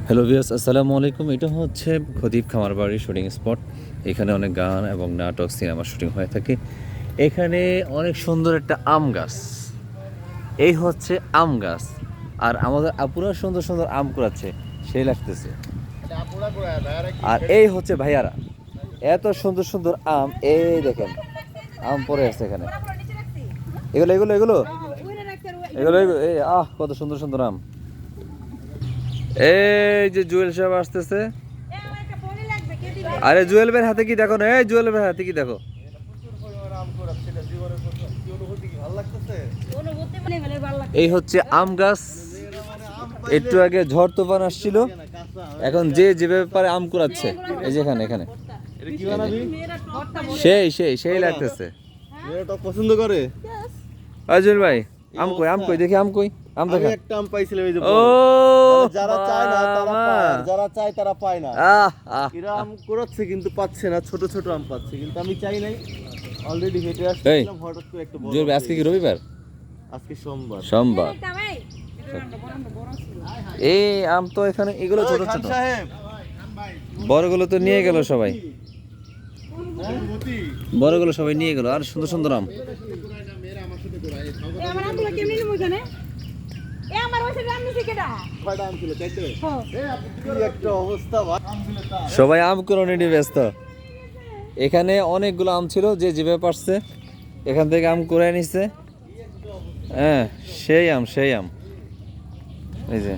Hello viewers, আসসালামু আলাইকুম। এটা হচ্ছে খদিব খামারবাড়ি শুটিং স্পট। এখানে অনেক গান এবং নাটক সিনেমা শুটিং হয়ে থাকে। এখানে অনেক সুন্দর একটা আম গাছ, এই হচ্ছে আম গাছ। আর আমাদের আপুরা সুন্দর সুন্দর আম কুড়াচ্ছে, সেই লাগতেছে। আর এই হচ্ছে ভাইয়ারা, এত সুন্দর সুন্দর আম, এই দেখেন আম পড়ে আছে এখানে। এগুলো এগুলো এগুলো এগুলো এগুলো এই কত সুন্দর সুন্দর আম। এই যে জুয়েল সাহেব আসতেছে। আরে জুয়েল ভাইয়ের হাতে কি দেখো না, এই জুয়েল ভাইয়ের হাতে কি দেখো। এই হচ্ছে আম গাছ। একটু আগে ঝড় তুফান আসছিল, এখন যে যেভাবে পারে আম কুড়াচ্ছে। এই যে এখানে এখানে সেই সেই সেই লাগতেছে। পছন্দ করে জুয়েল ভাই আম কই, আম কই দেখি, আম কই, আম দেখা। একটা আম পাইছিলাম এই যে ও যারা চায় না তারা পায়, আর যারা চায় তারা পায় না। আহ আহ এরা আম কুড়াচ্ছে কিন্তু পাচ্ছে না, ছোট ছোট আম পাচ্ছে, কিন্তু আমি চাই নাই। অলরেডি হেঁটে এই আসছিলাম, হঠাৎ করে একটা বড় জুয়েল ভাই আজকে কি রবিবার? আজকে সোমবার। সোমবার। এই আম তো এখানে এগুলো ছোট খান ছোট, সাহেব, বড়গুলো তো নিয়ে গেল সবাই, বড়গুলো সবাই নিয়ে গেল। আর সুন্দর সুন্দর আম। কয়টা আম ছিল? চাইতে কি একটা অবস্থা ভাই। সবাই আম কুড়ানো নিয়ে ব্যস্ত। এখানে অনেকগুলো আম ছিল, যে যেভাবে পারছে এখান থেকে আম কুড়ায় নিচ্ছে। হ্যাঁ, সেই আম সেই আম। এই যে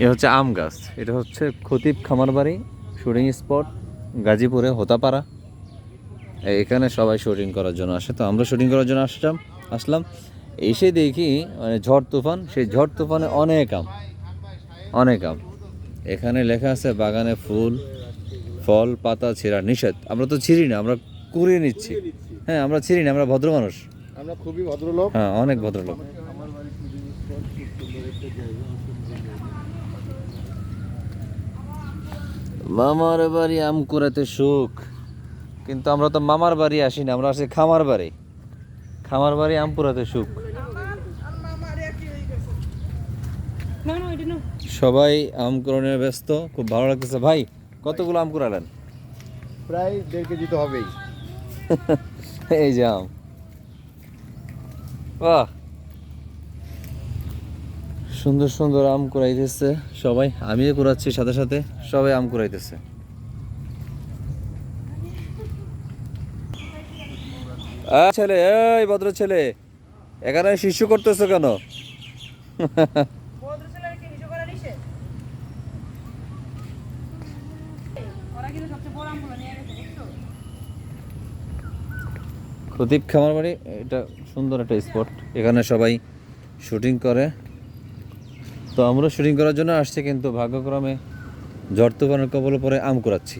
এ হচ্ছে আম গাছ। এটা হচ্ছে খতিব খামারবাড়ি শুটিং স্পট, গাজীপুরে হোতাপাড়া। এখানে সবাই শুটিং করার জন্য আসে, তো আমরা শুটিং করার জন্য আসলাম। এসে দেখি মানে ঝড় তুফান, সেই ঝড় তুফানে অনেক আম, অনেক আম। এখানে লেখা আছে বাগানে ফুল ফল পাতা ছিঁড়া নিষেধ। আমরা তো ছিঁড়ি না, আমরা কুড়িয়ে নিচ্ছি। হ্যাঁ, আমরা ছিঁড়ি না, আমরা ভদ্র মানুষ। আমরা খুবই ভদ্রলোক। হ্যাঁ, অনেক ভদ্রলোক। আমার বাড়ি খুবই সুন্দর একটা জায়গা। মামার বাড়ি আম কুড়াতে সুখ, কিন্তু আমরা তো মামার বাড়ি আসি না, আমরা আসি খামার বাড়ি। খামার বাড়ি আম কুড়াতে সুখ। সবাই আম কুড়ানোর ব্যস্ত, খুব ভালো লাগতেছে। ভাই কতগুলো আম কুড়ালেন? প্রায় 1.5 কেজি তো হবেই। এই যে আম, বাহ, সুন্দর সুন্দর আম কুড়াইতেছে সবাই। আমিও কুড়াচ্ছি সাথে সাথে, সবাই আম কুড়াইতেছে। ছেলে, এই ভদ্র ছেলে, এখানে শিশু করতেছো কেন? খতিব খামারবাড়ি এটা সুন্দর একটা স্পট, এখানে সবাই শুটিং করে। তো আমরা শুটিং করার জন্য আসছি, কিন্তু ভাগ্যক্রমে ঝড় তুফানের কবলে পরে আম কুড়াচ্ছি।